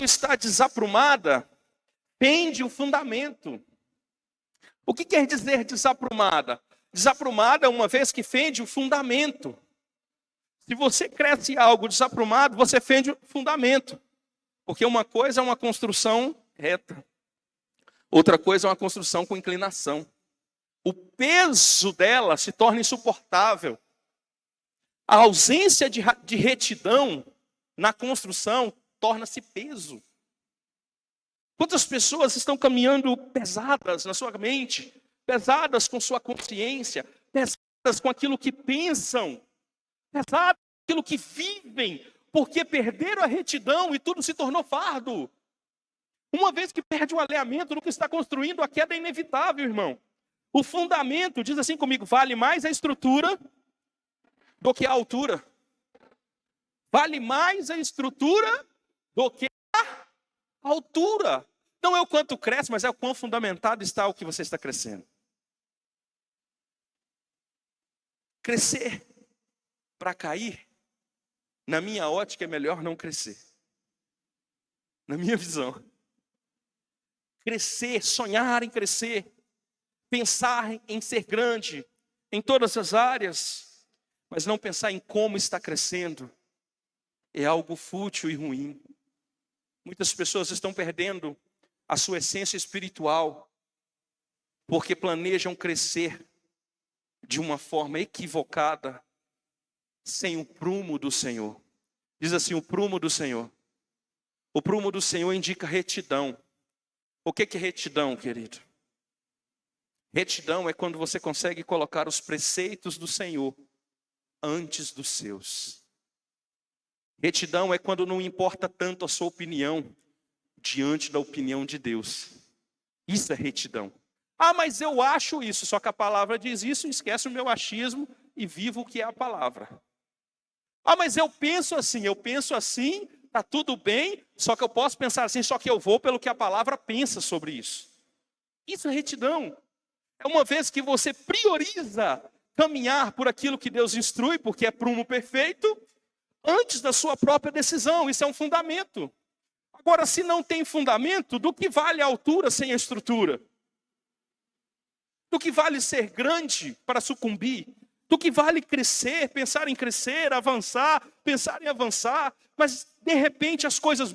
quando está desaprumada, pende o fundamento. O que quer dizer desaprumada? Desaprumada é uma vez que fende o fundamento. Se você cresce algo desaprumado, você fende o fundamento. Porque uma coisa é uma construção reta. Outra coisa é uma construção com inclinação. O peso dela se torna insuportável. A ausência de retidão na construção torna-se peso. Quantas pessoas estão caminhando pesadas na sua mente, pesadas com sua consciência, pesadas com aquilo que pensam, pesadas com aquilo que vivem, porque perderam a retidão e tudo se tornou fardo. Uma vez que perde o alinhamento do que está construindo, a queda é inevitável, irmão. O fundamento, diz assim comigo, vale mais a estrutura do que a altura. Vale mais a estrutura do que a altura. Não é o quanto cresce, mas é o quão fundamentado está o que você está crescendo. Crescer para cair, na minha ótica, é melhor não crescer. Na minha visão. Crescer, sonhar em crescer, pensar em ser grande em todas as áreas, mas não pensar em como está crescendo, é algo fútil e ruim. Muitas pessoas estão perdendo a sua essência espiritual, porque planejam crescer de uma forma equivocada, sem o prumo do Senhor. Diz assim, o prumo do Senhor. O prumo do Senhor indica retidão. O que é retidão, querido? Retidão é quando você consegue colocar os preceitos do Senhor antes dos seus. Retidão é quando não importa tanto a sua opinião diante da opinião de Deus. Isso é retidão. Ah, mas eu acho isso, só que a palavra diz isso, esquece o meu achismo e vivo o que é a palavra. Ah, mas eu penso assim, está tudo bem, só que eu posso pensar assim, só que eu vou pelo que a palavra pensa sobre isso. Isso é retidão. É uma vez que você prioriza caminhar por aquilo que Deus instrui, porque é prumo perfeito, antes da sua própria decisão. Isso é um fundamento. Agora, se não tem fundamento, do que vale a altura sem a estrutura? Do que vale ser grande para sucumbir? Do que vale crescer, pensar em crescer, avançar, pensar em avançar, mas de repente as coisas,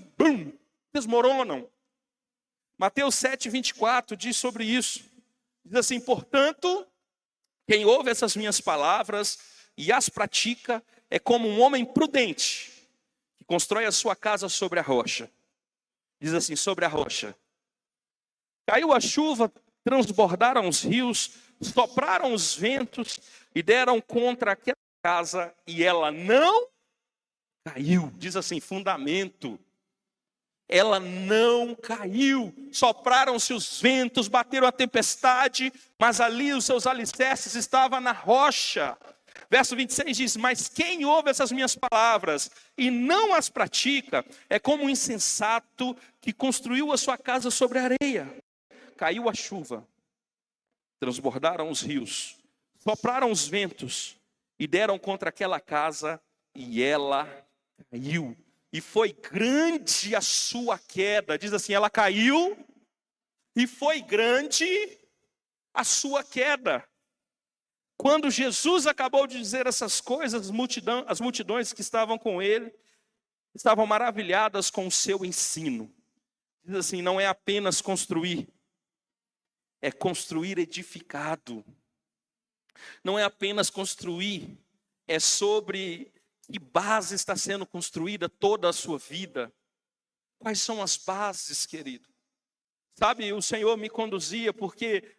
desmoronam. Mateus 7:24 diz sobre isso. Diz assim, portanto, quem ouve essas minhas palavras e as pratica é como um homem prudente, que constrói a sua casa sobre a rocha. Diz assim, sobre a rocha. Caiu a chuva, transbordaram os rios, sopraram os ventos e deram contra aquela casa e ela não caiu. Diz assim, fundamento. Ela não caiu. Sopraram-se os ventos, bateram a tempestade, mas ali os seus alicerces estavam na rocha. Verso 26 diz, mas quem ouve essas minhas palavras e não as pratica, é como um insensato que construiu a sua casa sobre a areia. Caiu a chuva, transbordaram os rios, sopraram os ventos e deram contra aquela casa e ela caiu. E foi grande a sua queda. Diz assim, ela caiu e foi grande a sua queda. Quando Jesus acabou de dizer essas coisas, as multidões que estavam com ele estavam maravilhadas com o seu ensino. Diz assim, não é apenas construir, é construir edificado. Não é apenas construir, é sobre que base está sendo construída toda a sua vida. Quais são as bases, querido? Sabe, o Senhor me conduzia porque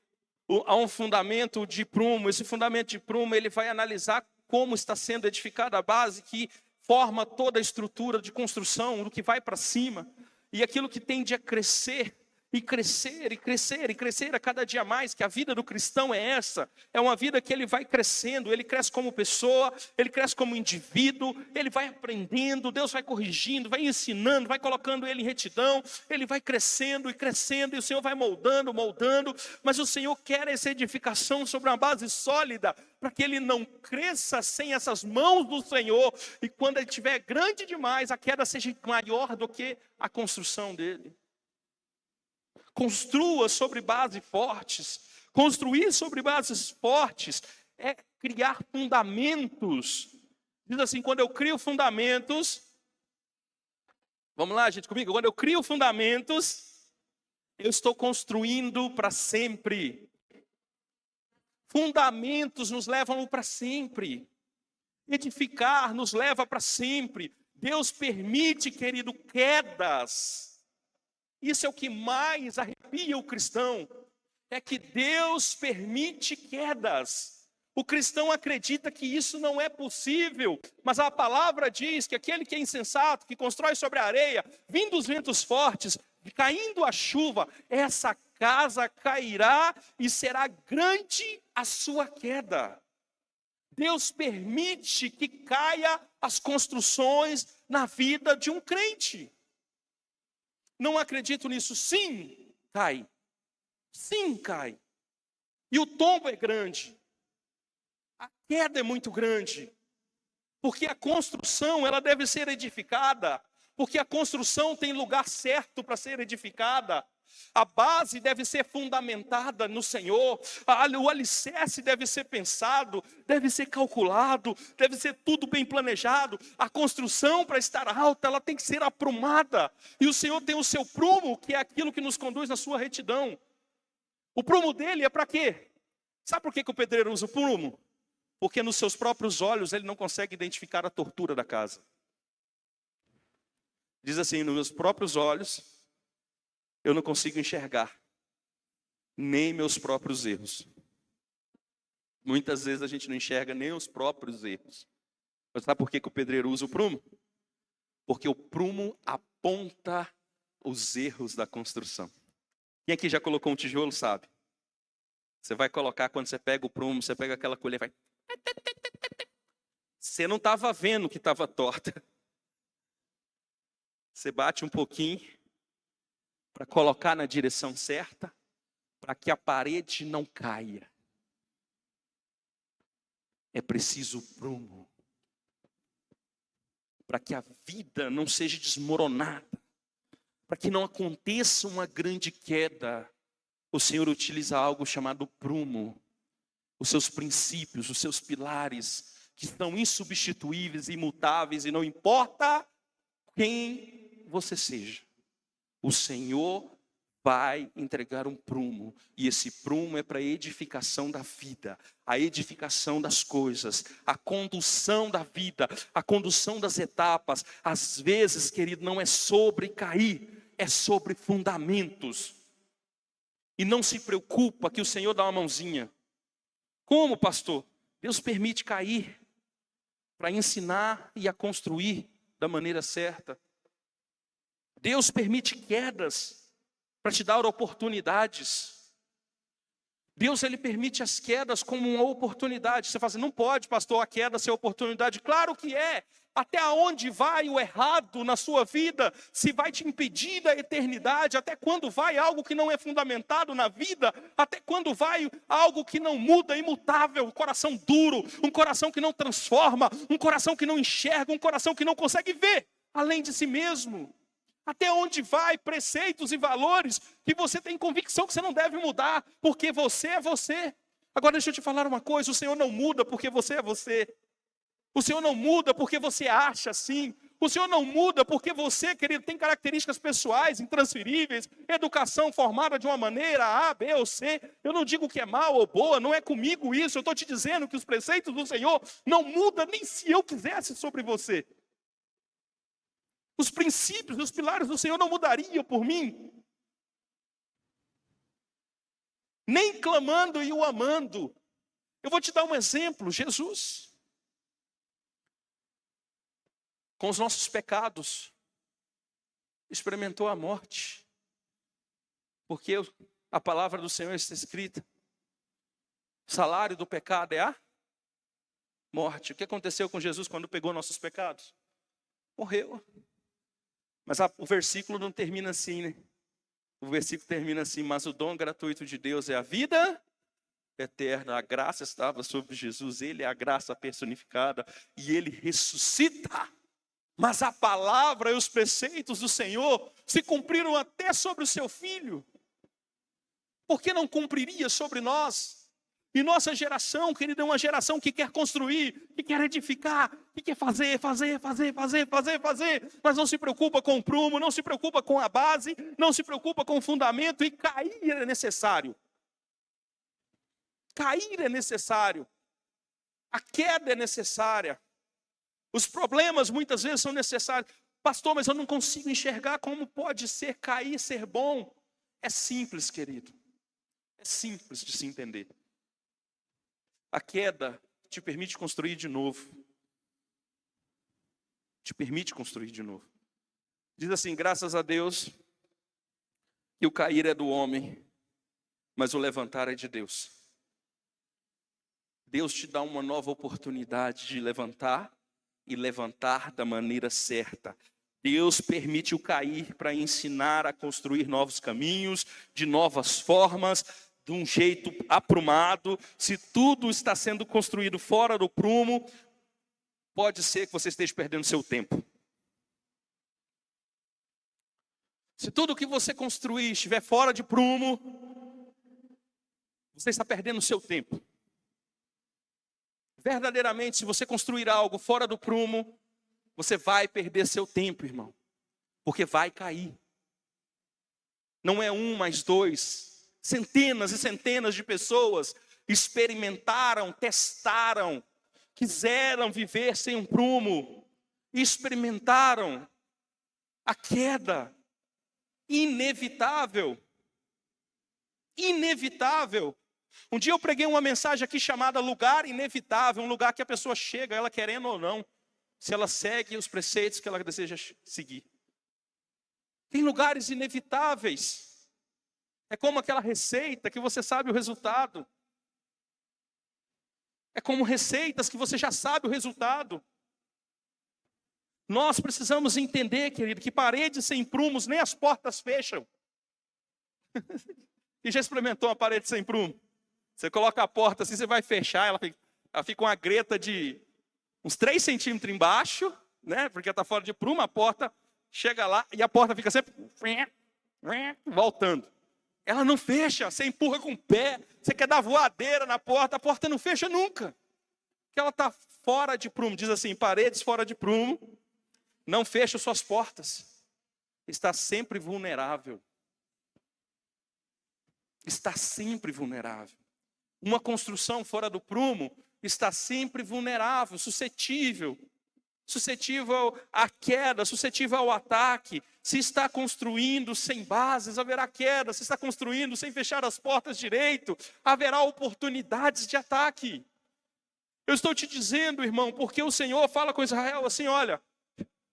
há um fundamento de prumo. Esse fundamento de prumo, ele vai analisar como está sendo edificada a base que forma toda a estrutura de construção, do que vai para cima. E aquilo que tende a crescer e crescer, e crescer, e crescer a cada dia mais, que a vida do cristão é essa, é uma vida que ele vai crescendo, ele cresce como pessoa, ele cresce como indivíduo, ele vai aprendendo, Deus vai corrigindo, vai ensinando, vai colocando ele em retidão, ele vai crescendo e crescendo, e o Senhor vai moldando, moldando, mas o Senhor quer essa edificação sobre uma base sólida, para que ele não cresça sem essas mãos do Senhor, e quando ele estiver grande demais, a queda seja maior do que a construção dele. Construa sobre bases fortes. Construir sobre bases fortes é criar fundamentos. Diz assim, quando eu crio fundamentos, vamos lá, gente, comigo? Quando eu crio fundamentos, eu estou construindo para sempre. Fundamentos nos levam para sempre. Edificar nos leva para sempre. Deus permite, querido, quedas. Isso é o que mais arrepia o cristão, é que Deus permite quedas. O cristão acredita que isso não é possível, mas a palavra diz que aquele que é insensato, que constrói sobre a areia, vindo os ventos fortes, caindo a chuva, essa casa cairá e será grande a sua queda. Deus permite que caia as construções na vida de um crente. Não acredito nisso. Sim, cai. Sim, cai. E o tombo é grande. A queda é muito grande. Porque a construção, ela deve ser edificada. Porque a construção tem lugar certo para ser edificada. A base deve ser fundamentada no Senhor. O alicerce deve ser pensado, deve ser calculado, deve ser tudo bem planejado. A construção, para estar alta, ela tem que ser aprumada. E o Senhor tem o seu prumo, que é aquilo que nos conduz na sua retidão. O prumo dele é para quê? Sabe por que o pedreiro usa o prumo? Porque nos seus próprios olhos ele não consegue identificar a tortura da casa. Diz assim, nos meus próprios olhos, eu não consigo enxergar nem meus próprios erros. Muitas vezes a gente não enxerga nem os próprios erros. Mas sabe por que o pedreiro usa o prumo? Porque o prumo aponta os erros da construção. Quem aqui já colocou um tijolo sabe? Você vai colocar, quando você pega o prumo, você pega aquela colher, vai... Você não estava vendo que estava torta. Você bate um pouquinho para colocar na direção certa, para que a parede não caia. É preciso prumo, para que a vida não seja desmoronada, para que não aconteça uma grande queda. O Senhor utiliza algo chamado prumo, os seus princípios, os seus pilares, que são insubstituíveis, imutáveis, e não importa quem você seja. O Senhor vai entregar um prumo, e esse prumo é para a edificação da vida, a edificação das coisas, a condução da vida, a condução das etapas. Às vezes, querido, não é sobre cair, é sobre fundamentos. E não se preocupa que o Senhor dá uma mãozinha. Como, pastor? Deus permite cair para ensinar e a construir da maneira certa. Deus permite quedas para te dar oportunidades. Deus, ele permite as quedas como uma oportunidade. Você fala assim, não pode, pastor, a queda ser oportunidade. Claro que é. Até onde vai o errado na sua vida? Se vai te impedir da eternidade? Até quando vai algo que não é fundamentado na vida? Até quando vai algo que não muda, imutável? Um coração duro, um coração que não transforma, um coração que não enxerga, um coração que não consegue ver além de si mesmo. Até onde vai preceitos e valores que você tem convicção que você não deve mudar, porque você é você. Agora deixa eu te falar uma coisa, o Senhor não muda porque você é você. O Senhor não muda porque você acha assim. O Senhor não muda porque você, querido, tem características pessoais, intransferíveis, educação formada de uma maneira A, B ou C. Eu não digo que é mal ou boa, não é comigo isso. Eu estou te dizendo que os preceitos do Senhor não mudam nem se eu quisesse sobre você. Os princípios, os pilares do Senhor não mudariam por mim. Nem clamando e o amando. Eu vou te dar um exemplo, Jesus. Com os nossos pecados, experimentou a morte. Porque a palavra do Senhor está escrita. O salário do pecado é a morte. O que aconteceu com Jesus quando pegou nossos pecados? Morreu. Mas o versículo não termina assim, né? O versículo termina assim: mas o dom gratuito de Deus é a vida eterna. A graça estava sobre Jesus, ele é a graça personificada, e ele ressuscita. Mas a palavra e os preceitos do Senhor se cumpriram até sobre o seu Filho. Por que não cumpriria sobre nós? E nossa geração, querida, é uma geração que quer construir, que quer edificar, que quer fazer, mas não se preocupa com o prumo, não se preocupa com a base, não se preocupa com o fundamento, e cair é necessário. Cair é necessário. A queda é necessária. Os problemas muitas vezes são necessários. Pastor, mas eu não consigo enxergar como pode ser cair, ser bom. É simples, querido. É simples de se entender. A queda te permite construir de novo. Te permite construir de novo. Diz assim: graças a Deus que o cair é do homem, mas o levantar é de Deus. Deus te dá uma nova oportunidade de levantar, e levantar da maneira certa. Deus permite o cair para ensinar a construir novos caminhos, de novas formas, de um jeito aprumado. Se tudo está sendo construído fora do prumo, pode ser que você esteja perdendo seu tempo. Se tudo que você construir estiver fora de prumo, você está perdendo seu tempo. Verdadeiramente, se você construir algo fora do prumo, você vai perder seu tempo, irmão. Porque vai cair. Não é um, mas dois. Centenas e centenas de pessoas experimentaram, testaram, quiseram viver sem um prumo, experimentaram a queda inevitável. Inevitável. Um dia eu preguei uma mensagem aqui chamada lugar inevitável, um lugar que a pessoa chega, ela querendo ou não, se ela segue os preceitos que ela deseja seguir. Tem lugares inevitáveis. É como aquela receita que você sabe o resultado. É como receitas que você já sabe o resultado. Nós precisamos entender, querido, que paredes sem prumos, nem as portas fecham. Quem já experimentou uma parede sem prumo? Você coloca a porta assim, você vai fechar, ela fica uma greta de uns 3 centímetros embaixo, né? Porque está fora de prumo, a porta chega lá e a porta fica sempre voltando. Ela não fecha, você empurra com o pé, você quer dar voadeira na porta, a porta não fecha nunca. Porque ela está fora de prumo. Diz assim: paredes fora de prumo, não fecham suas portas. Está sempre vulnerável. Está sempre vulnerável. Uma construção fora do prumo está sempre vulnerável, suscetível à queda, suscetível ao ataque. Se está construindo sem bases, haverá queda. Se está construindo sem fechar as portas direito, haverá oportunidades de ataque. Eu estou te dizendo, irmão, porque o Senhor fala com Israel assim: olha,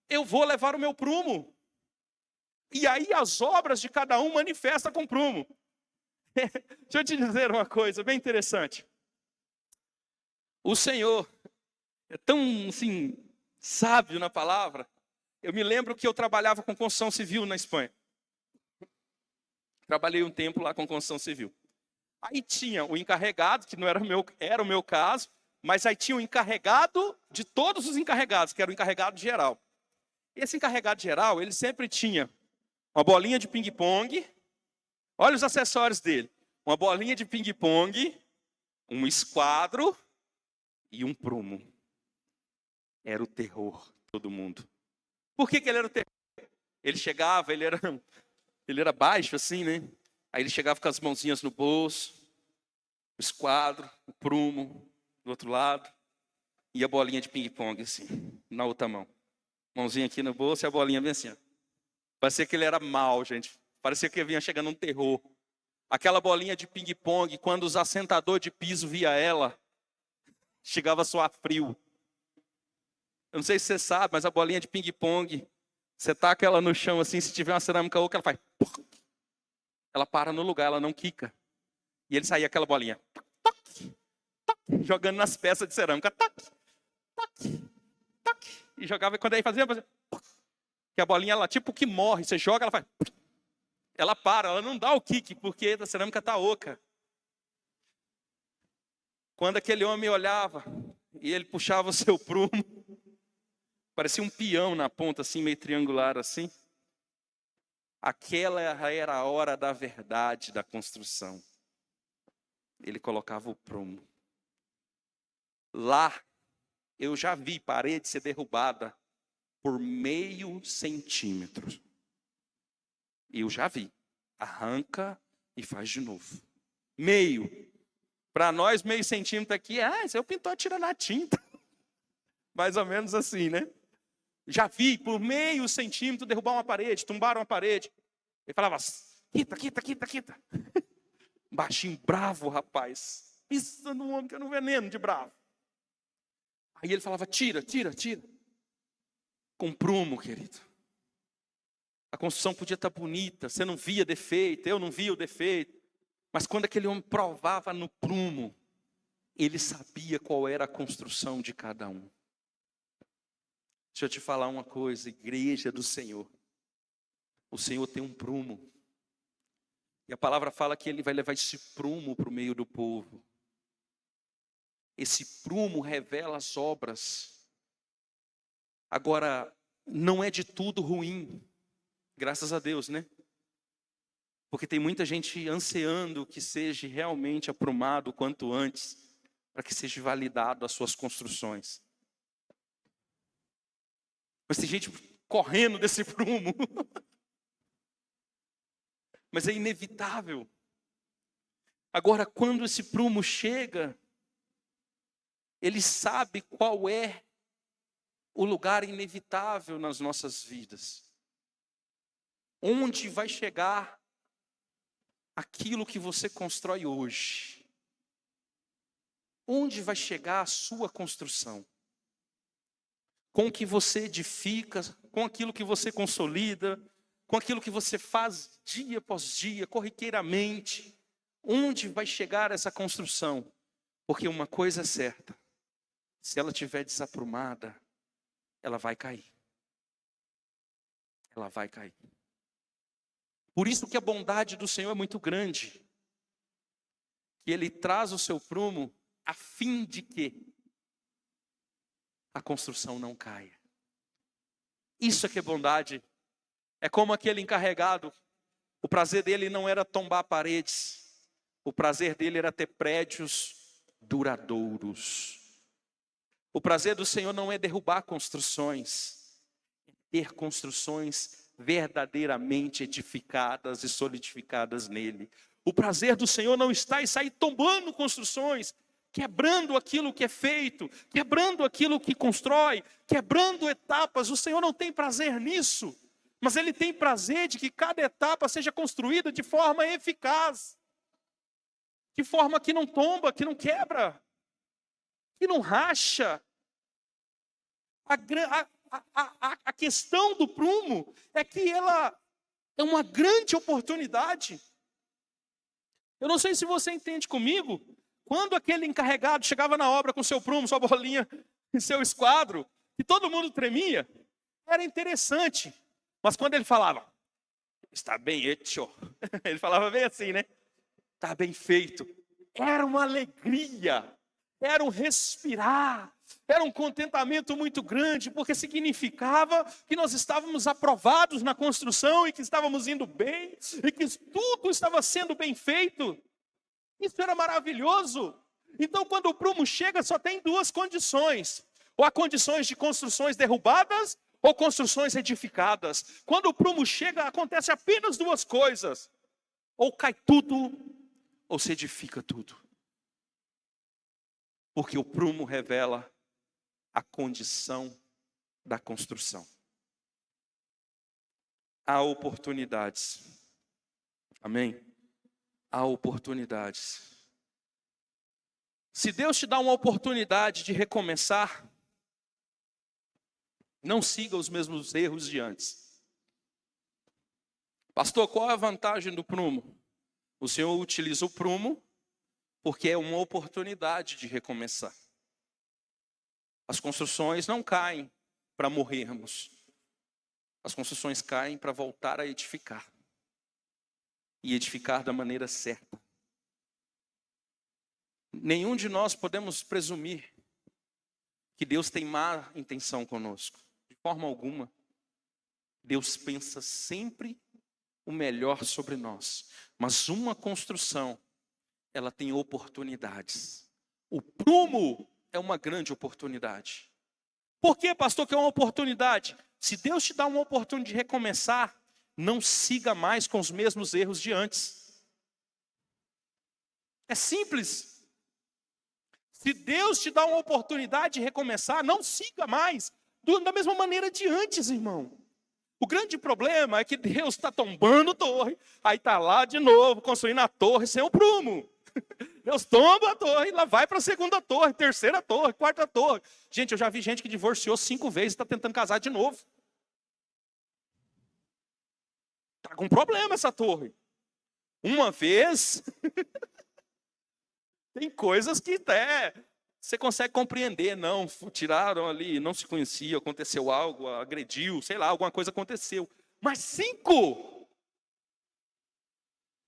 eu vou levar o meu prumo. E aí as obras de cada um manifestam com prumo. Deixa eu te dizer uma coisa bem interessante. O Senhor é tão, assim, sábio na palavra. Eu me lembro que eu trabalhava com construção civil na Espanha. Trabalhei um tempo lá com construção civil. Aí tinha o encarregado, que não era o meu caso, mas aí tinha o encarregado de todos os encarregados, que era o encarregado geral. Esse encarregado geral, ele sempre tinha uma bolinha de ping-pong. Olha os acessórios dele. Uma bolinha de ping-pong, um esquadro e um prumo. Era o terror, todo mundo. Por que ele era o terror? Ele chegava, ele era baixo assim, né? Aí ele chegava com as mãozinhas no bolso, o esquadro, o prumo do outro lado, e a bolinha de ping-pong assim, na outra mão. Mãozinha aqui no bolso e a bolinha bem assim. Ó. Parecia que ele era mau, gente. Parecia que vinha chegando um terror. Aquela bolinha de ping-pong, quando os assentadores de piso via ela, chegava a suar frio. Eu não sei se você sabe, mas a bolinha de ping-pong, você taca ela no chão assim, se tiver uma cerâmica oca, ela faz... ela para no lugar, ela não quica. E ele saía aquela bolinha, toque, toque, jogando nas peças de cerâmica, toque, toque, toque. E jogava, e quando aí fazia que a bolinha, ela tipo que morre, você joga, ela faz... Ela para, ela não dá o kick, porque a cerâmica está oca. Quando aquele homem olhava, e ele puxava o seu prumo, parecia um peão na ponta, assim, meio triangular, assim. Aquela era a hora da verdade da construção. Ele colocava o prumo. Lá, eu já vi parede ser derrubada por meio centímetro. Eu já vi. Arranca e faz de novo. Meio. Para nós, meio centímetro aqui, isso aí o pintor tira na tinta. Mais ou menos assim, né? Já vi por meio centímetro derrubar uma parede, tumbar uma parede. Ele falava, quita. Baixinho, bravo, rapaz. Pisa no homem que eu não veneno de bravo. Aí ele falava, tira. Com prumo, querido. A construção podia estar bonita, você não via defeito, eu não via o defeito. Mas quando aquele homem provava no prumo, ele sabia qual era a construção de cada um. Deixa eu te falar uma coisa, igreja do Senhor. O Senhor tem um prumo. E a palavra fala que ele vai levar esse prumo para o meio do povo. Esse prumo revela as obras. Agora, não é de tudo ruim. Graças a Deus, né? Porque tem muita gente ansiando que seja realmente aprumado o quanto antes, para que seja validado as suas construções. Mas tem gente correndo desse prumo. Mas é inevitável. Agora, quando esse prumo chega, ele sabe qual é o lugar inevitável nas nossas vidas. Onde vai chegar aquilo que você constrói hoje? Onde vai chegar a sua construção? Com o que você edifica, com aquilo que você consolida, com aquilo que você faz dia após dia, corriqueiramente. Onde vai chegar essa construção? Porque uma coisa é certa, se ela estiver desaprumada, ela vai cair. Ela vai cair. Por isso que a bondade do Senhor é muito grande. Que Ele traz o seu prumo a fim de que a construção não caia. Isso é que é bondade. É como aquele encarregado. O prazer dele não era tombar paredes. O prazer dele era ter prédios duradouros. O prazer do Senhor não é derrubar construções. É ter construções verdadeiramente edificadas e solidificadas nele. O prazer do Senhor não está em sair tombando construções, quebrando aquilo que é feito, quebrando aquilo que constrói, quebrando etapas. O Senhor não tem prazer nisso, mas Ele tem prazer de que cada etapa seja construída de forma eficaz, de forma que não tomba, que não quebra, que não racha. A questão do prumo é que ela é uma grande oportunidade. Eu não sei se você entende comigo, quando aquele encarregado chegava na obra com seu prumo, sua bolinha e seu esquadro, e todo mundo tremia, era interessante. Mas quando ele falava, está bem hecho, ele falava bem assim, né? Está bem feito. Era uma alegria, era um respirar, era um contentamento muito grande, porque significava que nós estávamos aprovados na construção e que estávamos indo bem, e que tudo estava sendo bem feito. Isso era maravilhoso. Então, quando o prumo chega, só tem duas condições. Ou há condições de construções derrubadas, ou construções edificadas. Quando o prumo chega, acontece apenas duas coisas. Ou cai tudo, ou se edifica tudo. Porque o prumo revela a condição da construção. Há oportunidades. Amém? Há oportunidades. Se Deus te dá uma oportunidade de recomeçar, não siga os mesmos erros de antes. Pastor, qual é a vantagem do prumo? O Senhor utiliza o prumo porque é uma oportunidade de recomeçar. As construções não caem para morrermos. As construções caem para voltar a edificar. E edificar da maneira certa. Nenhum de nós podemos presumir que Deus tem má intenção conosco. De forma alguma. Deus pensa sempre o melhor sobre nós. Mas uma construção, ela tem oportunidades. O prumo é uma grande oportunidade. Por que, pastor, que é uma oportunidade? Se Deus te dá uma oportunidade de recomeçar, não siga mais com os mesmos erros de antes. É simples. Se Deus te dá uma oportunidade de recomeçar, não siga mais da mesma maneira de antes, irmão. O grande problema é que Deus está tombando a torre, aí está lá de novo, construindo a torre sem o prumo. Deus tomba a torre, lá vai para a segunda torre, terceira torre, quarta torre. Gente, eu já vi gente que divorciou 5 vezes e está tentando casar de novo. Está com problema essa torre. Uma vez, tem coisas que até você consegue compreender. Não, tiraram ali, não se conhecia, aconteceu algo, agrediu, sei lá, alguma coisa aconteceu. Mas 5,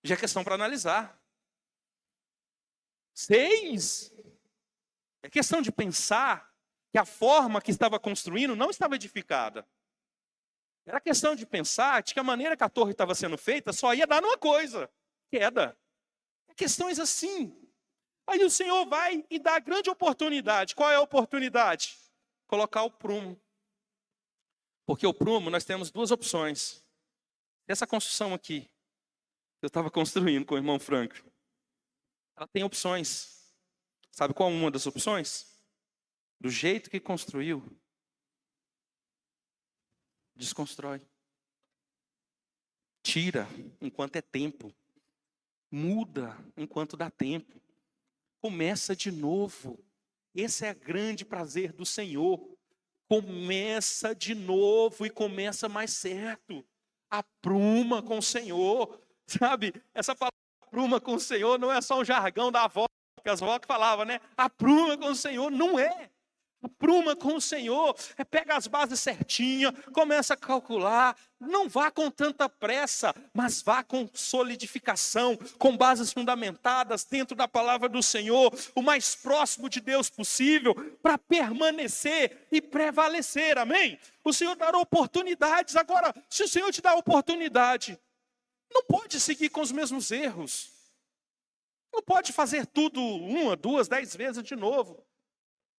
já é questão para analisar. 6, é questão de pensar que a forma que estava construindo não estava edificada. Era questão de pensar de que a maneira que a torre estava sendo feita só ia dar numa coisa, queda. Questões assim. Aí o Senhor vai e dá a grande oportunidade. Qual é a oportunidade? Colocar o prumo. Porque o prumo, nós temos 2 opções. Essa construção aqui, eu estava construindo com o irmão Franco, ela tem opções. Sabe qual é uma das opções? Do jeito que construiu, desconstrói. Tira enquanto é tempo. Muda enquanto dá tempo. Começa de novo. Esse é o grande prazer do Senhor. Começa de novo e começa mais certo. Apruma com o Senhor. Sabe, essa palavra apruma com o Senhor não é só um jargão da avó, que as avós falavam, né? Apruma com o Senhor, não é. Apruma com o Senhor, pega as bases certinhas, começa a calcular, não vá com tanta pressa, mas vá com solidificação, com bases fundamentadas dentro da palavra do Senhor, o mais próximo de Deus possível, para permanecer e prevalecer, amém? O Senhor dará oportunidades. Agora, se o Senhor te dá oportunidade, não pode seguir com os mesmos erros, não pode fazer tudo 1, 2, 10 vezes de novo.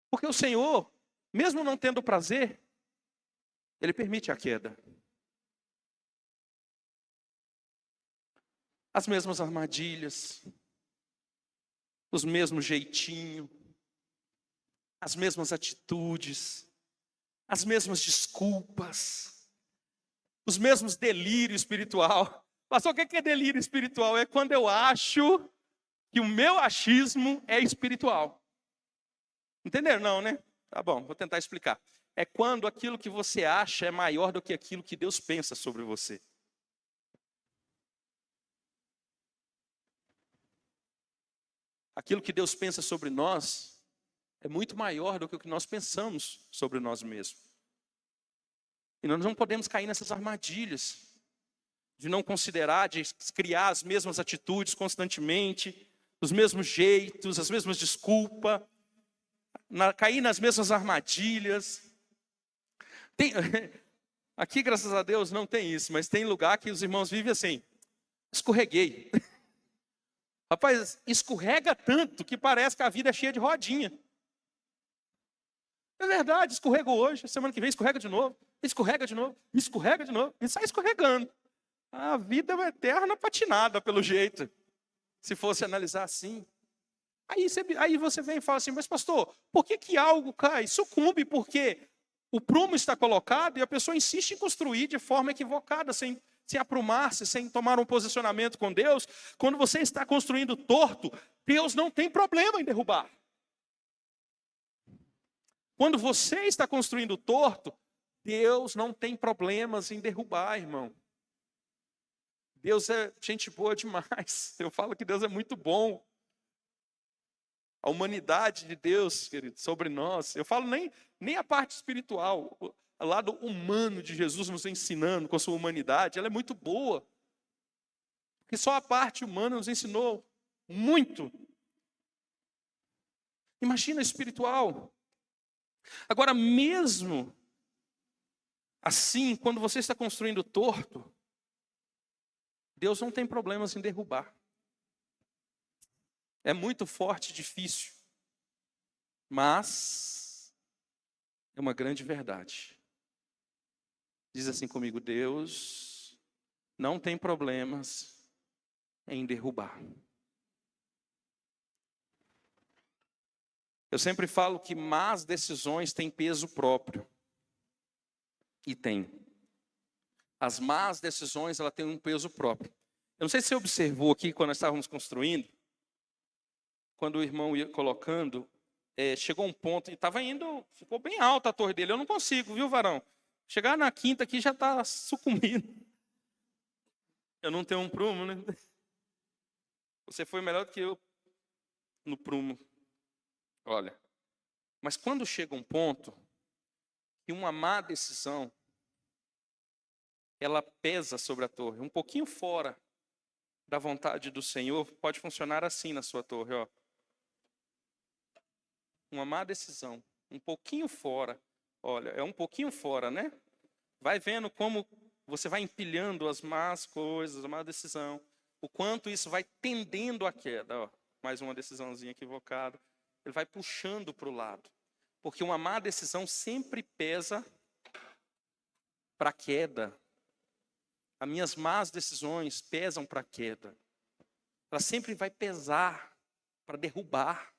Porque o Senhor, mesmo não tendo prazer, Ele permite a queda. As mesmas armadilhas, os mesmos jeitinhos, as mesmas atitudes, as mesmas desculpas, os mesmos delírios espiritual. Pastor, o que é delírio espiritual? É quando eu acho que o meu achismo é espiritual. Entenderam? Não, né? Tá bom, vou tentar explicar. É quando aquilo que você acha é maior do que aquilo que Deus pensa sobre você. Aquilo que Deus pensa sobre nós é muito maior do que o que nós pensamos sobre nós mesmos. E nós não podemos cair nessas armadilhas de não considerar, de criar as mesmas atitudes constantemente, os mesmos jeitos, as mesmas desculpas, cair nas mesmas armadilhas. Aqui, graças a Deus, não tem isso, mas tem lugar que os irmãos vivem assim, escorreguei. Rapaz, escorrega tanto que parece que a vida é cheia de rodinha. É verdade, escorregou hoje, semana que vem escorrega de novo, escorrega de novo, e sai escorregando. A vida é uma eterna patinada, pelo jeito, se fosse analisar assim. Aí você vem e fala assim, mas pastor, por que algo cai? Sucumbe porque o prumo está colocado e a pessoa insiste em construir de forma equivocada, sem aprumar-se, sem tomar um posicionamento com Deus. Quando você está construindo torto, Deus não tem problema em derrubar. Quando você está construindo torto, Deus não tem problemas em derrubar, irmão. Deus é gente boa demais. Eu falo que Deus é muito bom. A humanidade de Deus, querido, sobre nós. Eu falo nem a parte espiritual. O lado humano de Jesus nos ensinando com a sua humanidade, ela é muito boa. Porque só a parte humana nos ensinou muito. Imagina espiritual. Agora, mesmo assim, quando você está construindo torto, Deus não tem problemas em derrubar. É muito forte e difícil, mas é uma grande verdade. Diz assim comigo: Deus não tem problemas em derrubar. Eu sempre falo que más decisões têm peso próprio. E tem. As más decisões, ela tem um peso próprio. Eu não sei se você observou aqui, quando nós estávamos construindo, quando o irmão ia colocando, chegou um ponto, e estava indo, ficou bem alta a torre dele. Eu não consigo, viu, varão? Chegar na quinta aqui já está sucumbindo. Eu não tenho um prumo, né? Você foi melhor do que eu no prumo. Olha, mas quando chega um ponto que uma má decisão, ela pesa sobre a torre, um pouquinho fora da vontade do Senhor, pode funcionar assim na sua torre, ó. Uma má decisão, um pouquinho fora, olha, é um pouquinho fora, né? Vai vendo como você vai empilhando as más coisas, a má decisão, o quanto isso vai tendendo à queda, ó. Mais uma decisãozinha equivocada. Ele vai puxando para o lado. Porque uma má decisão sempre pesa para a queda. As minhas más decisões pesam para a queda. Ela sempre vai pesar para derrubar.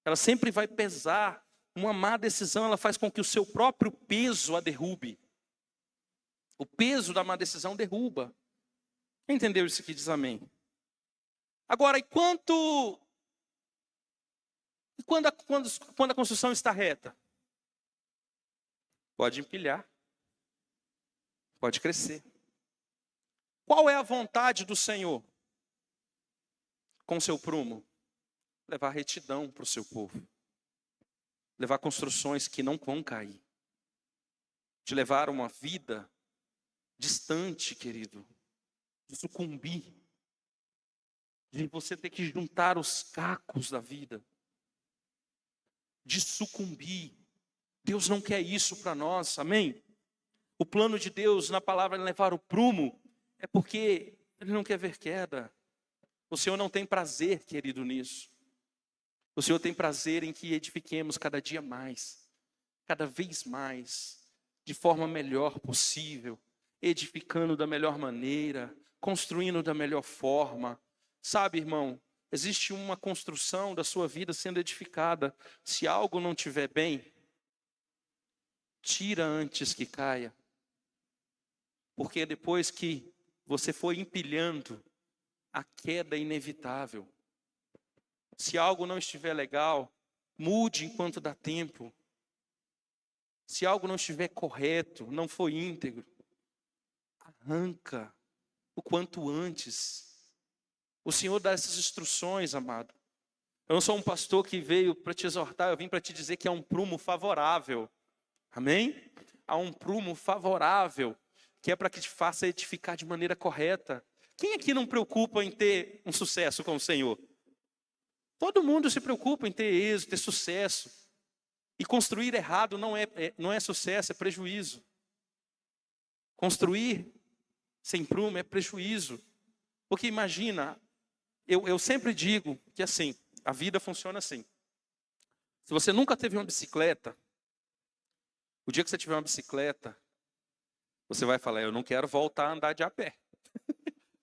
Ela sempre vai pesar. Uma má decisão, ela faz com que o seu próprio peso a derrube. O peso da má decisão derruba. Entendeu isso aqui? Diz amém. Agora, quando a construção está reta? Pode empilhar. Pode crescer. Qual é a vontade do Senhor com o seu prumo? Levar retidão para o seu povo. Levar construções que não vão cair. De levar uma vida distante, querido. De sucumbir. De você ter que juntar os cacos da vida. De sucumbir. Deus não quer isso para nós, amém? O plano de Deus na palavra é levar o prumo, é porque Ele não quer ver queda. O Senhor não tem prazer, querido, nisso. O Senhor tem prazer em que edifiquemos cada dia mais, cada vez mais, de forma melhor possível, edificando da melhor maneira, construindo da melhor forma. Sabe, irmão, existe uma construção da sua vida sendo edificada. Se algo não estiver bem, tira antes que caia. Porque depois que você for empilhando, a queda é inevitável. Se algo não estiver legal, mude enquanto dá tempo. Se algo não estiver correto, não for íntegro, arranca o quanto antes. O Senhor dá essas instruções, amado. Eu não sou um pastor que veio para te exortar, eu vim para te dizer que há um prumo favorável. Amém? Há um prumo favorável, que é para que te faça edificar de maneira correta. Quem aqui não preocupa em ter um sucesso com o Senhor? Todo mundo se preocupa em ter êxito, ter sucesso. E construir errado não é sucesso, é prejuízo. Construir sem prumo é prejuízo. Porque imagina, eu sempre digo que assim, a vida funciona assim. Se você nunca teve uma bicicleta, o dia que você tiver uma bicicleta, você vai falar, eu não quero voltar a andar de a pé.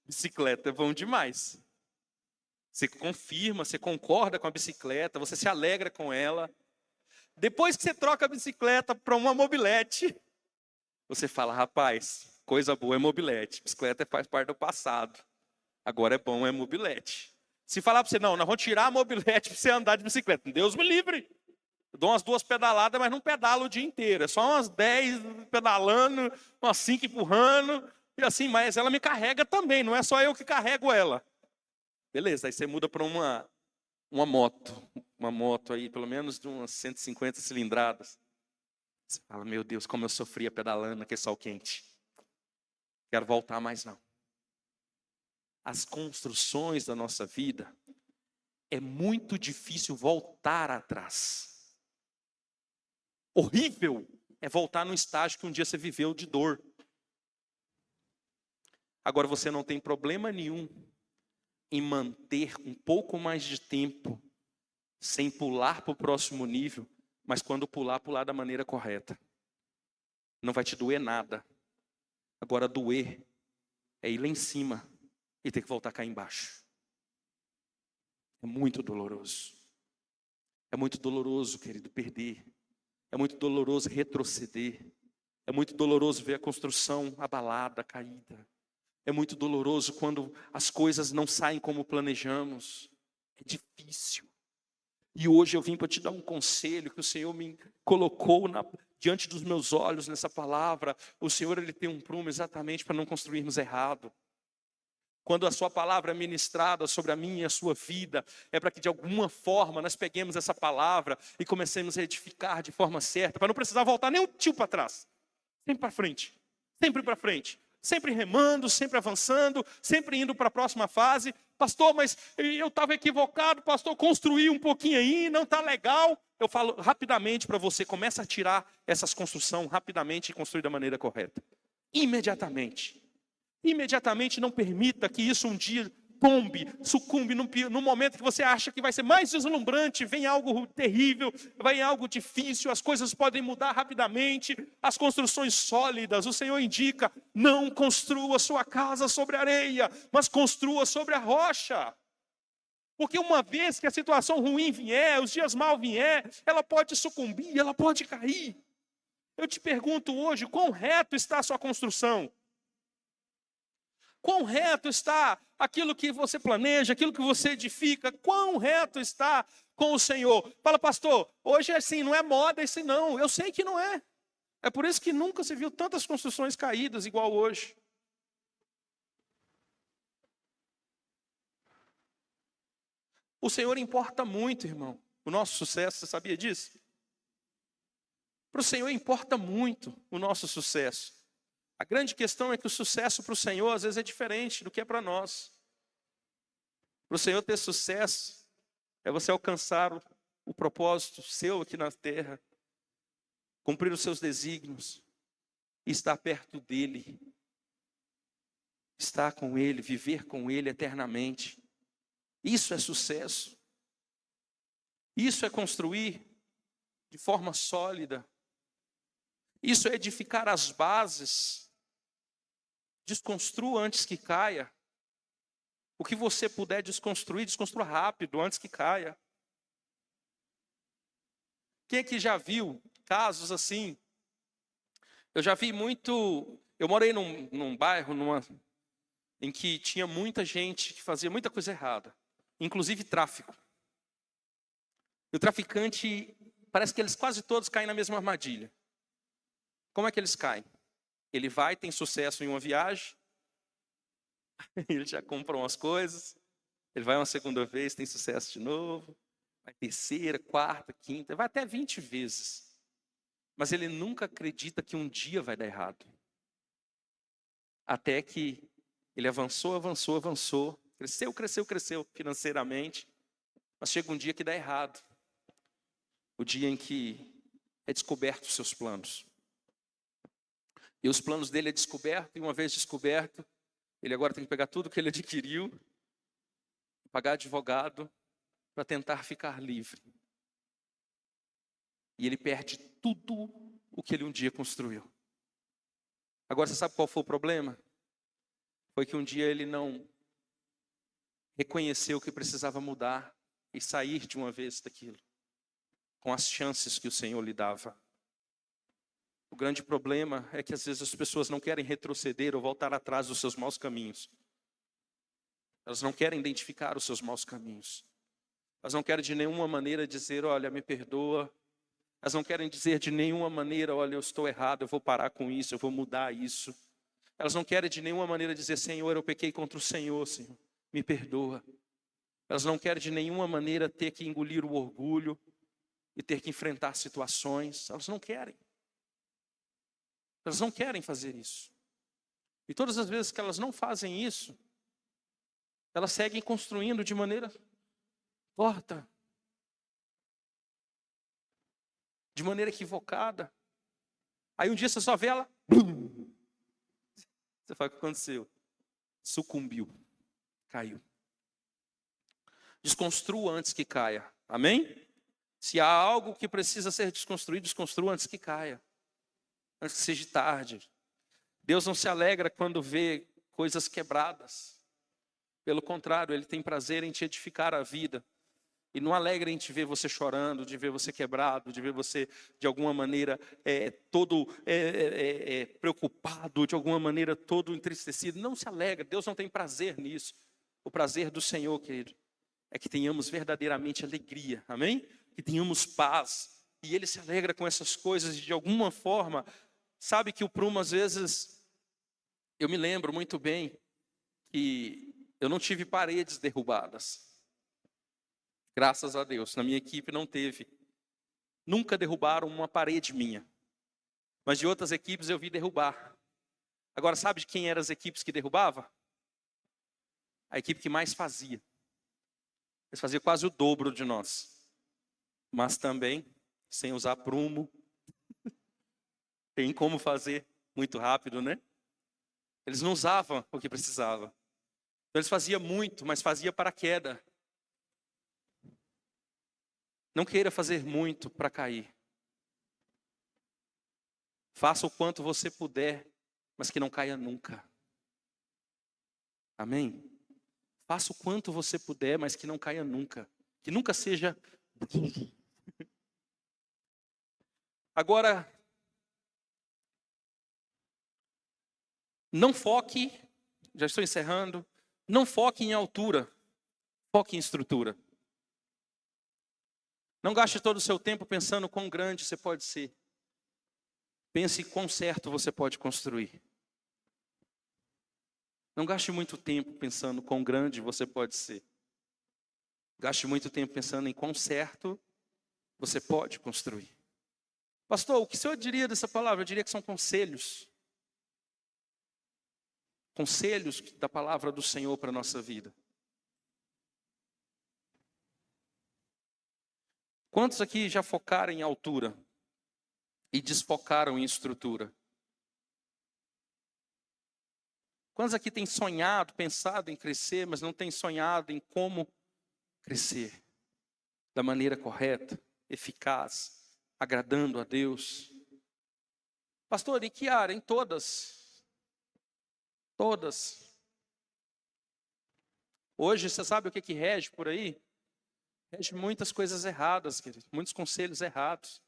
Bicicleta é bom demais. Você confirma, você concorda com a bicicleta, você se alegra com ela. Depois que você troca a bicicleta para uma mobilete, você fala, rapaz, coisa boa é mobilete. Bicicleta faz parte do passado. Agora é bom é mobilete. Se falar para você, não, nós vamos tirar a mobilete para você andar de bicicleta. Deus me livre. Eu dou umas 2 pedaladas, mas não pedalo o dia inteiro. É só umas 10 pedalando, umas 5 empurrando. E assim, mas ela me carrega também, não é só eu que carrego ela. Beleza, aí você muda para uma moto aí, pelo menos de umas 150 cilindradas. Você fala, meu Deus, como eu sofria pedalando naquele sol quente. Quero voltar mais não. As construções da nossa vida, é muito difícil voltar atrás. Horrível é voltar num estágio que um dia você viveu de dor. Agora você não tem problema nenhum em manter um pouco mais de tempo sem pular para o próximo nível, mas quando pular da maneira correta. Não vai te doer nada. Agora doer é ir lá em cima e ter que voltar cá embaixo. É muito doloroso. É muito doloroso, querido, perder. É muito doloroso retroceder. É muito doloroso ver a construção abalada, caída. É muito doloroso quando as coisas não saem como planejamos. É difícil. E hoje eu vim para te dar um conselho que o Senhor me colocou diante dos meus olhos nessa palavra. O Senhor, Ele tem um prumo exatamente para não construirmos errado. Quando a sua palavra é ministrada sobre a minha e a sua vida, é para que de alguma forma nós peguemos essa palavra e comecemos a edificar de forma certa, para não precisar voltar nem um tio para trás. Sempre para frente, sempre para frente. Sempre remando, sempre avançando, sempre indo para a próxima fase. Pastor, mas eu estava equivocado, pastor, construí um pouquinho aí, não está legal. Eu falo rapidamente para você, começa a tirar essas construções rapidamente e construir da maneira correta. Imediatamente. Imediatamente, não permita que isso um dia sucumbe no momento que você acha que vai ser mais deslumbrante, vem algo terrível, vem algo difícil, as coisas podem mudar rapidamente, as construções sólidas, o Senhor indica, não construa sua casa sobre areia, mas construa sobre a rocha. Porque uma vez que a situação ruim vier, os dias mal vier, ela pode sucumbir, ela pode cair. Eu te pergunto hoje, quão reto está a sua construção? Quão reto está aquilo que você planeja, aquilo que você edifica? Quão reto está com o Senhor? Fala, pastor, hoje é assim, não é moda esse não. Eu sei que não é. É por isso que nunca se viu tantas construções caídas igual hoje. O Senhor importa muito, irmão, o nosso sucesso. Você sabia disso? Para o Senhor importa muito o nosso sucesso. A grande questão é que o sucesso para o Senhor às vezes é diferente do que é para nós. Para o Senhor ter sucesso é você alcançar o propósito seu aqui na terra, cumprir os seus desígnios, e estar perto dEle, estar com Ele, viver com Ele eternamente. Isso é sucesso. Isso é construir de forma sólida. Isso é edificar as bases. Desconstrua antes que caia. O que você puder desconstruir, desconstrua rápido, antes que caia. Quem é que já viu casos assim? Eu já vi muito. Eu morei num bairro em que tinha muita gente que fazia muita coisa errada, inclusive tráfico. E o traficante, parece que eles quase todos caem na mesma armadilha. Como é que eles caem? Ele vai, tem sucesso em uma viagem, ele já comprou umas coisas, ele vai uma segunda vez, tem sucesso de novo, vai terceira, quarta, quinta, vai até 20 vezes. Mas ele nunca acredita que um dia vai dar errado. Até que ele avançou, cresceu financeiramente, mas chega um dia que dá errado. O dia em que é descoberto os seus planos. E os planos dele é descoberto, e uma vez descoberto, ele agora tem que pegar tudo que ele adquiriu, pagar advogado, para tentar ficar livre. E ele perde tudo o que ele um dia construiu. Agora você sabe qual foi o problema? Foi que um dia ele não reconheceu que precisava mudar e sair de uma vez daquilo, com as chances que o Senhor lhe dava. O grande problema é que às vezes as pessoas não querem retroceder ou voltar atrás dos seus maus caminhos. Elas não querem identificar os seus maus caminhos. Elas não querem de nenhuma maneira dizer, olha, me perdoa. Elas não querem dizer de nenhuma maneira, olha, eu estou errado, eu vou parar com isso, eu vou mudar isso. Elas não querem de nenhuma maneira dizer, Senhor, eu pequei contra o Senhor, Senhor, me perdoa. Elas não querem de nenhuma maneira ter que engolir o orgulho e ter que enfrentar situações. Elas não querem. Elas não querem fazer isso. E todas as vezes que elas não fazem isso, elas seguem construindo de maneira torta, de maneira equivocada. Aí um dia você só vê ela, você fala, o que aconteceu? Sucumbiu, caiu. Desconstrua antes que caia, amém? Se há algo que precisa ser desconstruído, desconstrua antes que caia, antes que seja tarde. Deus não se alegra quando vê coisas quebradas. Pelo contrário, Ele tem prazer em te edificar a vida. E não alegra em te ver você chorando, de ver você quebrado, de ver você de alguma maneira todo preocupado, de alguma maneira todo entristecido. Não se alegra, Deus não tem prazer nisso. O prazer do Senhor, querido, é que tenhamos verdadeiramente alegria, amém? Que tenhamos paz. E Ele se alegra com essas coisas e de alguma forma, sabe que o prumo às vezes, eu me lembro muito bem que eu não tive paredes derrubadas. Graças a Deus, na minha equipe não teve. Nunca derrubaram uma parede minha. Mas de outras equipes eu vi derrubar. Agora, sabe de quem eram as equipes que derrubava? A equipe que mais fazia. Eles faziam quase o dobro de nós. Mas também, sem usar prumo, tem como fazer muito rápido, né? Eles não usavam o que precisava. Então, eles faziam muito, mas fazia para a queda. Não queira fazer muito para cair. Faça o quanto você puder, mas que não caia nunca. Amém? Faça o quanto você puder, mas que não caia nunca. Que nunca seja... Agora, não foque, já estou encerrando, não foque em altura, foque em estrutura. Não gaste todo o seu tempo pensando quão grande você pode ser. Pense quão certo você pode construir. Não gaste muito tempo pensando quão grande você pode ser. Gaste muito tempo pensando em quão certo você pode construir. Pastor, o que o senhor diria dessa palavra? Eu diria que são conselhos. Conselhos da palavra do Senhor para a nossa vida. Quantos aqui já focaram em altura e desfocaram em estrutura? Quantos aqui têm sonhado, pensado em crescer, mas não têm sonhado em como crescer da maneira correta, eficaz, agradando a Deus? Pastor, em que área? Em todas. Todas. Hoje, você sabe o que rege por aí? Rege muitas coisas erradas, querido, muitos conselhos errados.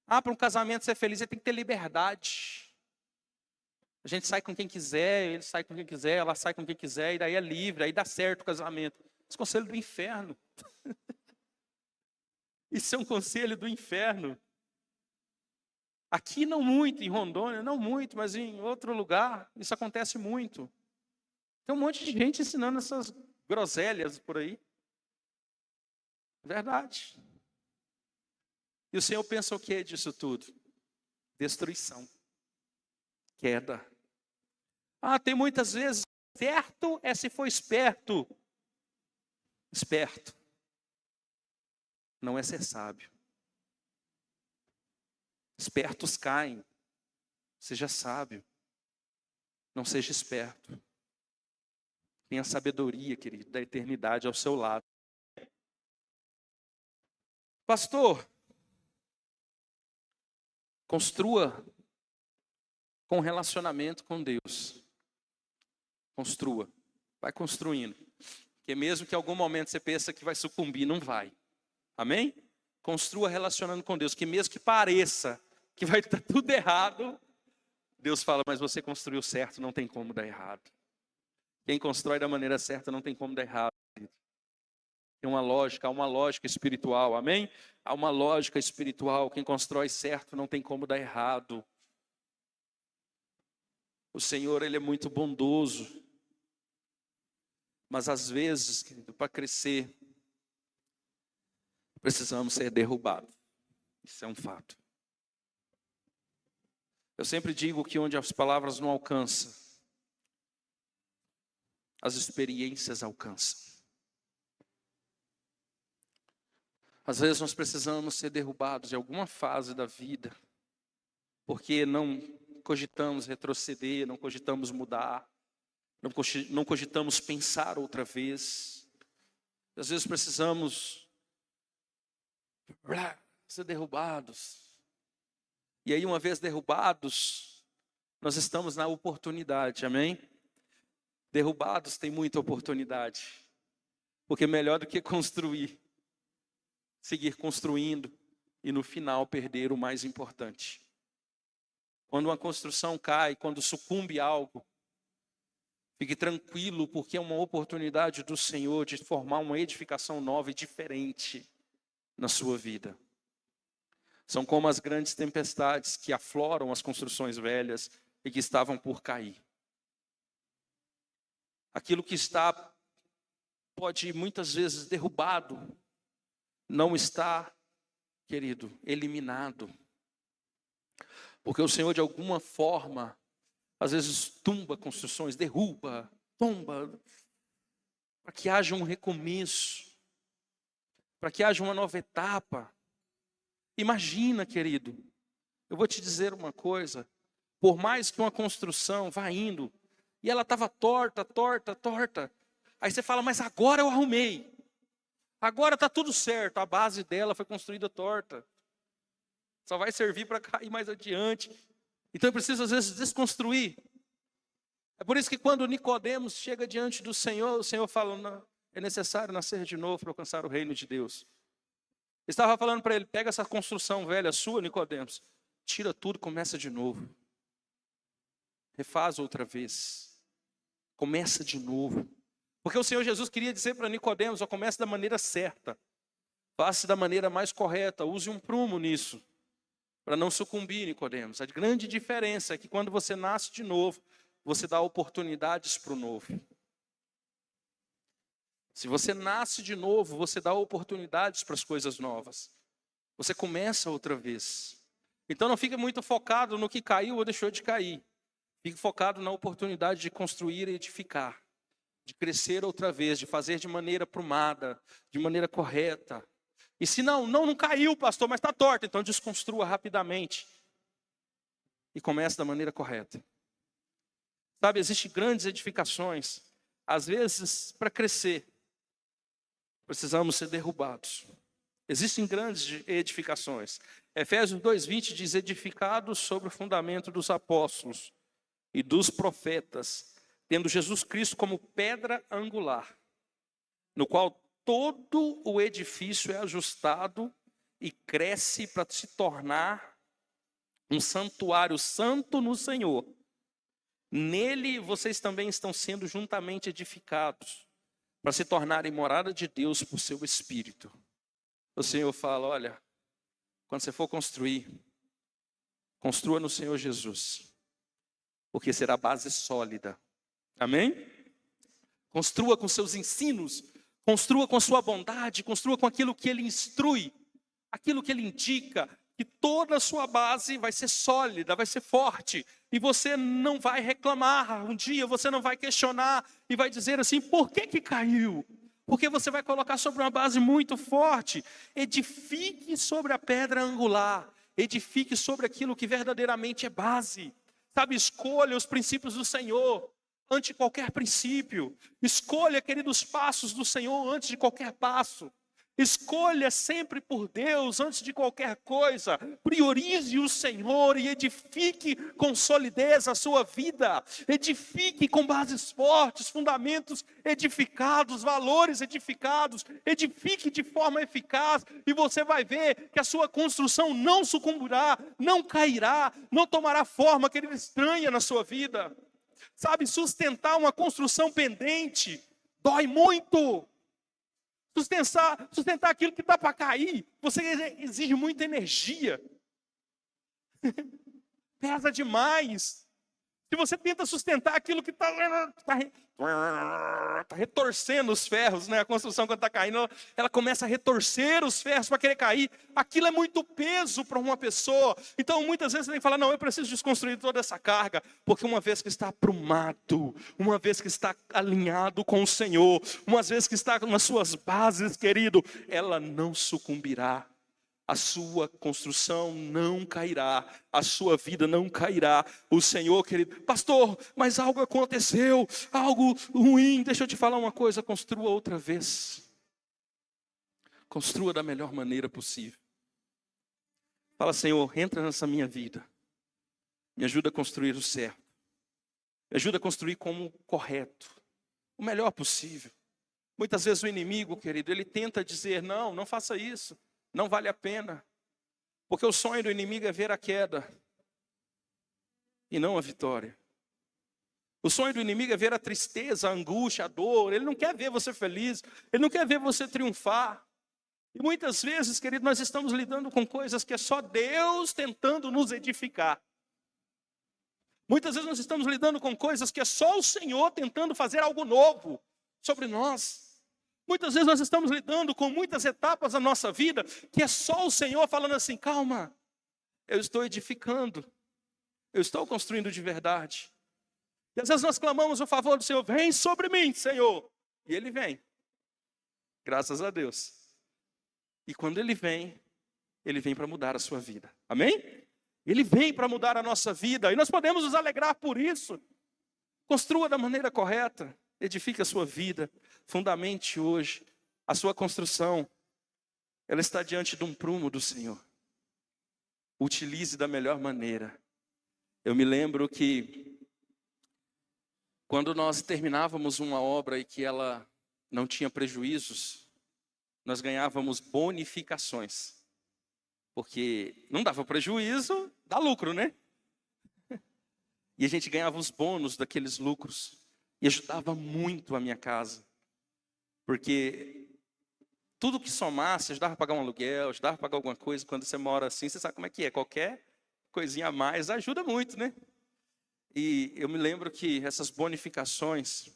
Para um casamento ser feliz, você tem que ter liberdade. A gente sai com quem quiser, ele sai com quem quiser, ela sai com quem quiser, e daí é livre, aí dá certo o casamento. Esse conselho do inferno. Isso é um conselho do inferno. Aqui não muito, em Rondônia, não muito, mas em outro lugar, isso acontece muito. Tem um monte de gente ensinando essas groselhas por aí. Verdade. E o Senhor pensa o que disso tudo? Destruição. Queda. Tem muitas vezes, certo é se for esperto. Esperto. Não é ser sábio. Espertos caem. Seja sábio. Não seja esperto. Tenha sabedoria, querido, da eternidade ao seu lado. Pastor, construa com relacionamento com Deus. Construa. Vai construindo. Porque mesmo que em algum momento você pensa que vai sucumbir, não vai. Amém? Construa relacionando com Deus. Que mesmo que pareça que vai estar tudo errado, Deus fala, mas você construiu certo, não tem como dar errado. Quem constrói da maneira certa não tem como dar errado. Tem uma lógica, há uma lógica espiritual, amém? Há uma lógica espiritual, quem constrói certo não tem como dar errado. O Senhor, Ele é muito bondoso. Mas às vezes, querido, para crescer, precisamos ser derrubados. Isso é um fato. Eu sempre digo que onde as palavras não alcançam, as experiências alcançam. Às vezes nós precisamos ser derrubados em alguma fase da vida, porque não cogitamos retroceder, não cogitamos mudar, não cogitamos pensar outra vez. Às vezes precisamos ser derrubados. E aí, uma vez derrubados, nós estamos na oportunidade, amém? Derrubados tem muita oportunidade. Porque melhor do que construir, seguir construindo e no final perder o mais importante. Quando uma construção cai, quando sucumbe algo, fique tranquilo, porque é uma oportunidade do Senhor de formar uma edificação nova e diferente na sua vida. São como as grandes tempestades que afloram as construções velhas e que estavam por cair. Aquilo que está, pode muitas vezes derrubado, não está, querido, eliminado. Porque o Senhor de alguma forma, às vezes tumba construções, derruba, tomba, para que haja um recomeço, para que haja uma nova etapa. Imagina, querido, eu vou te dizer uma coisa, por mais que uma construção vá indo, e ela estava torta, aí você fala, mas agora eu arrumei, agora está tudo certo, a base dela foi construída torta, só vai servir para cair mais adiante, então eu preciso às vezes desconstruir. É por isso que quando Nicodemos chega diante do Senhor, o Senhor fala, não, é necessário nascer de novo para alcançar o reino de Deus. Estava falando para ele, pega essa construção velha sua, Nicodemos, tira tudo e começa de novo. Refaz outra vez. Começa de novo. Porque o Senhor Jesus queria dizer para Nicodemos, comece da maneira certa. Faça da maneira mais correta, use um prumo nisso. Para não sucumbir, Nicodemos. A grande diferença é que quando você nasce de novo, você dá oportunidades para o novo. Se você nasce de novo, você dá oportunidades para as coisas novas. Você começa outra vez. Então não fica muito focado no que caiu ou deixou de cair. Fique focado na oportunidade de construir e edificar. De crescer outra vez, de fazer de maneira aprumada, de maneira correta. E se não caiu, pastor, mas está torto, então desconstrua rapidamente. E comece da maneira correta. Sabe, existem grandes edificações. Às vezes, para crescer, precisamos ser derrubados. Existem grandes edificações. Efésios 2:20 diz, edificados sobre o fundamento dos apóstolos e dos profetas, tendo Jesus Cristo como pedra angular, no qual todo o edifício é ajustado e cresce para se tornar um santuário santo no Senhor. Nele vocês também estão sendo juntamente edificados, para se tornarem morada de Deus por seu Espírito. O Senhor fala, olha, quando você for construir, construa no Senhor Jesus, porque será base sólida. Amém? Construa com seus ensinos, construa com a sua bondade, construa com aquilo que Ele instrui, aquilo que Ele indica, que toda a sua base vai ser sólida, vai ser forte, e você não vai reclamar um dia, você não vai questionar e vai dizer assim, por que caiu? Porque você vai colocar sobre uma base muito forte. Edifique sobre a pedra angular, edifique sobre aquilo que verdadeiramente é base. Sabe, escolha os princípios do Senhor antes de qualquer princípio. Escolha, queridos, passos do Senhor antes de qualquer passo. Escolha sempre por Deus antes de qualquer coisa. Priorize o Senhor e edifique com solidez a sua vida. Edifique com bases fortes, fundamentos edificados, valores edificados. Edifique de forma eficaz e você vai ver que a sua construção não sucumbirá, não cairá, não tomará forma que ele estranha na sua vida. Sabe, sustentar uma construção pendente dói muito. Sustentar aquilo que está para cair, você exige muita energia. Pesa demais. Se você tenta sustentar aquilo que está retorcendo os ferros, né? A construção quando está caindo, ela começa a retorcer os ferros para querer cair. Aquilo é muito peso para uma pessoa. Então muitas vezes você tem que falar, não, eu preciso desconstruir toda essa carga. Porque uma vez que está aprumado, uma vez que está alinhado com o Senhor, uma vez que está nas suas bases, querido, ela não sucumbirá. A sua construção não cairá, a sua vida não cairá. O Senhor, querido, pastor, mas algo aconteceu, algo ruim. Deixa eu te falar uma coisa, construa outra vez. Construa da melhor maneira possível. Fala, Senhor, entra nessa minha vida. Me ajuda a construir o certo. Me ajuda a construir como correto, o melhor possível. Muitas vezes o inimigo, querido, ele tenta dizer, não faça isso. Não vale a pena, porque o sonho do inimigo é ver a queda e não a vitória. O sonho do inimigo é ver a tristeza, a angústia, a dor. Ele não quer ver você feliz, ele não quer ver você triunfar. E muitas vezes, querido, nós estamos lidando com coisas que é só Deus tentando nos edificar. Muitas vezes nós estamos lidando com coisas que é só o Senhor tentando fazer algo novo sobre nós. Muitas vezes nós estamos lidando com muitas etapas da nossa vida, que é só o Senhor falando assim, calma, eu estou edificando, eu estou construindo de verdade. E às vezes nós clamamos o favor do Senhor, vem sobre mim, Senhor. E Ele vem, graças a Deus. E quando Ele vem para mudar a sua vida, amém? Ele vem para mudar a nossa vida, e nós podemos nos alegrar por isso. Construa da maneira correta. Edifique a sua vida, fundamente hoje, a sua construção, ela está diante de um prumo do Senhor. Utilize da melhor maneira. Eu me lembro que, quando nós terminávamos uma obra e que ela não tinha prejuízos, nós ganhávamos bonificações. Porque não dava prejuízo, dá lucro, né? E a gente ganhava os bônus daqueles lucros. E ajudava muito a minha casa. Porque tudo que somasse, ajudava a pagar um aluguel, ajudava a pagar alguma coisa. Quando você mora assim, você sabe como é que é. Qualquer coisinha a mais ajuda muito, né? E eu me lembro que essas bonificações,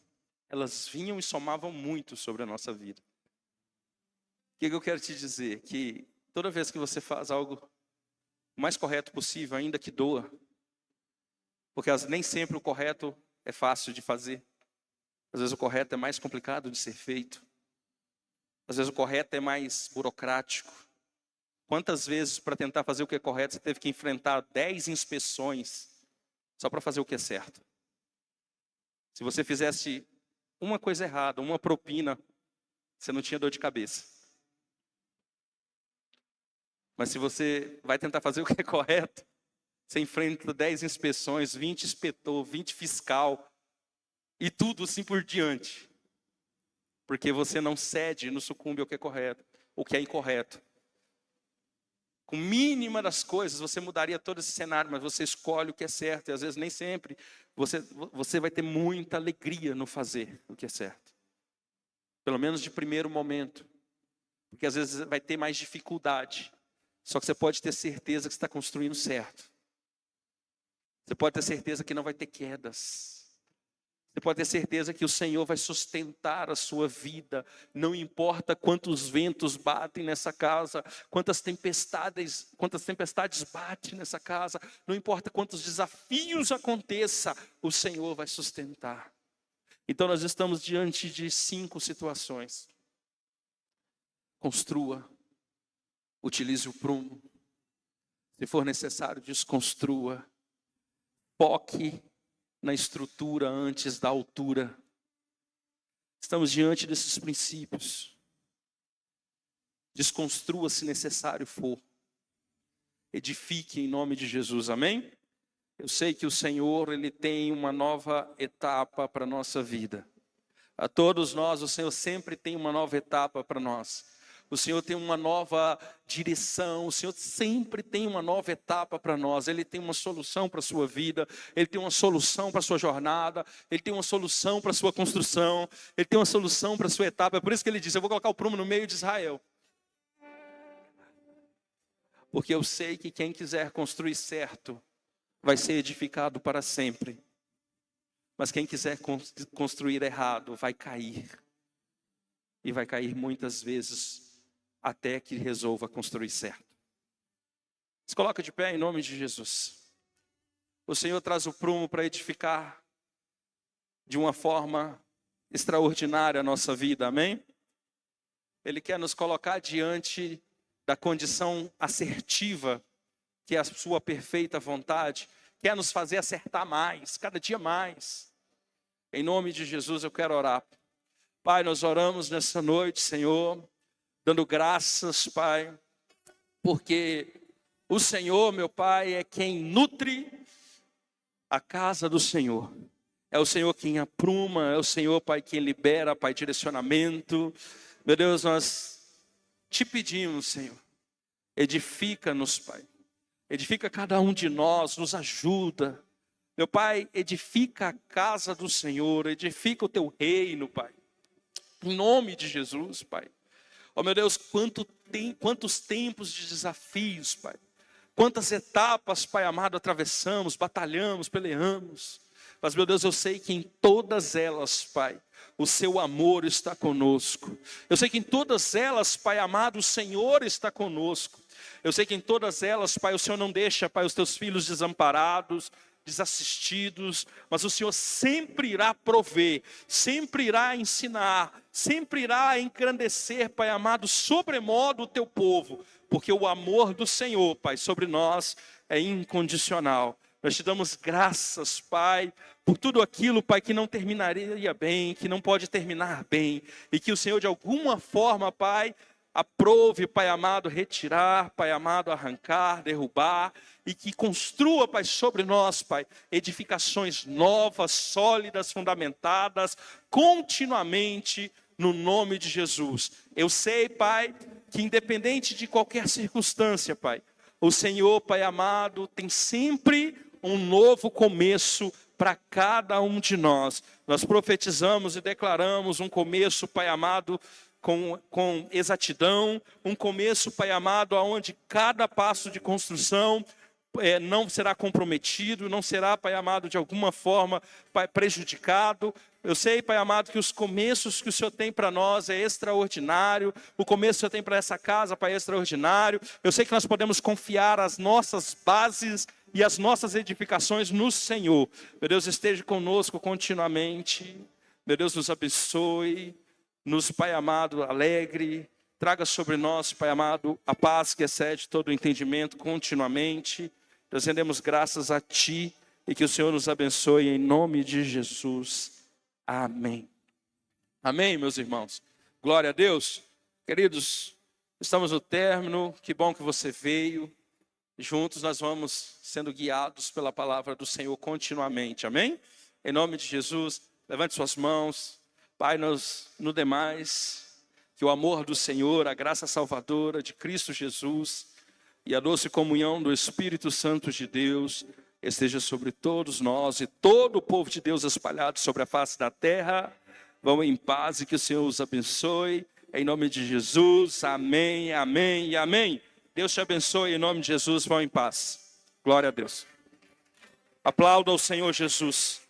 elas vinham e somavam muito sobre a nossa vida. O que eu quero te dizer? Que toda vez que você faz algo o mais correto possível, ainda que doa, porque nem sempre o correto é fácil de fazer. Às vezes o correto é mais complicado de ser feito. Às vezes o correto é mais burocrático. Quantas vezes para tentar fazer o que é correto você teve que enfrentar 10 inspeções só para fazer o que é certo? Se você fizesse uma coisa errada, uma propina, você não tinha dor de cabeça. Mas se você vai tentar fazer o que é correto, você enfrenta 10 inspeções, 20 inspetor, 20 fiscal, e tudo assim por diante. Porque você não cede, não sucumbe ao que é correto, o que é incorreto. Com mínima das coisas, você mudaria todo esse cenário, mas você escolhe o que é certo. E às vezes nem sempre você vai ter muita alegria no fazer o que é certo. Pelo menos de primeiro momento. Porque às vezes vai ter mais dificuldade. Só que você pode ter certeza que você está construindo certo. Você pode ter certeza que não vai ter quedas. Você pode ter certeza que o Senhor vai sustentar a sua vida. Não importa quantos ventos batem nessa casa, quantas tempestades batem nessa casa, não importa quantos desafios aconteçam, o Senhor vai sustentar. Então nós estamos diante de 5 situações. Construa, utilize o prumo. Se for necessário, desconstrua. Foque na estrutura antes da altura. Estamos diante desses princípios. Desconstrua se necessário for. Edifique em nome de Jesus, amém? Eu sei que o Senhor, Ele tem uma nova etapa para a nossa vida. A todos nós, o Senhor sempre tem uma nova etapa para nós. O Senhor tem uma nova direção, o Senhor sempre tem uma nova etapa para nós. Ele tem uma solução para a sua vida, Ele tem uma solução para a sua jornada, Ele tem uma solução para a sua construção, Ele tem uma solução para a sua etapa. É por isso que Ele diz, eu vou colocar o prumo no meio de Israel. Porque eu sei que quem quiser construir certo, vai ser edificado para sempre. Mas quem quiser construir errado vai cair. E vai cair muitas vezes até que resolva construir certo. Se coloca de pé em nome de Jesus. O Senhor traz o prumo para edificar de uma forma extraordinária a nossa vida, amém? Ele quer nos colocar diante da condição assertiva, que é a sua perfeita vontade, quer nos fazer acertar mais, cada dia mais. Em nome de Jesus eu quero orar. Pai, nós oramos nessa noite, Senhor, dando graças, Pai, porque o Senhor, meu Pai, é quem nutre a casa do Senhor. É o Senhor quem apruma, é o Senhor, Pai, quem libera, Pai, direcionamento. Meu Deus, nós te pedimos, Senhor, edifica-nos, Pai. Edifica cada um de nós, nos ajuda. Meu Pai, edifica a casa do Senhor, edifica o teu reino, Pai. Em nome de Jesus, Pai. Oh, meu Deus, quantos tempos de desafios, Pai. Quantas etapas, Pai amado, atravessamos, batalhamos, peleamos. Mas, meu Deus, eu sei que em todas elas, Pai, o seu amor está conosco. Eu sei que em todas elas, Pai amado, o Senhor está conosco. Eu sei que em todas elas, Pai, o Senhor não deixa, Pai, os teus filhos desamparados, desassistidos, mas o Senhor sempre irá prover, sempre irá ensinar, sempre irá engrandecer, Pai amado, sobremodo o teu povo, porque o amor do Senhor, Pai, sobre nós é incondicional. Nós te damos graças, Pai, por tudo aquilo, Pai, que não terminaria bem, que não pode terminar bem, e que o Senhor de alguma forma, Pai, aprove, Pai amado, retirar, Pai amado, arrancar, derrubar, e que construa, Pai, sobre nós, Pai, edificações novas, sólidas, fundamentadas, continuamente, no nome de Jesus. Eu sei, Pai, que independente de qualquer circunstância, Pai, o Senhor, Pai amado, tem sempre um novo começo para cada um de nós. Nós profetizamos e declaramos um começo, Pai amado, com exatidão, um começo, Pai amado, aonde cada passo de construção não será comprometido, não será, Pai amado, de alguma forma, Pai, prejudicado. Eu sei, Pai amado, que os começos que o Senhor tem para nós é extraordinário, o começo que o Senhor tem para essa casa, Pai, é extraordinário. Eu sei que nós podemos confiar as nossas bases e as nossas edificações no Senhor. Meu Deus, esteja conosco continuamente. Meu Deus, nos abençoe. Nos, Pai amado, alegre, traga sobre nós, Pai amado, a paz que excede todo o entendimento continuamente. Nós rendemos graças a Ti e que o Senhor nos abençoe em nome de Jesus. Amém. Amém, meus irmãos. Glória a Deus. Queridos, estamos no término, que bom que você veio. Juntos nós vamos sendo guiados pela palavra do Senhor continuamente. Amém? Em nome de Jesus, levante suas mãos. Pai, no demais, que o amor do Senhor, a graça salvadora de Cristo Jesus e a doce comunhão do Espírito Santo de Deus esteja sobre todos nós e todo o povo de Deus espalhado sobre a face da terra. Vão em paz e que o Senhor os abençoe. Em nome de Jesus, amém, amém e amém. Deus te abençoe em nome de Jesus, vão em paz. Glória a Deus. Aplauda ao Senhor Jesus.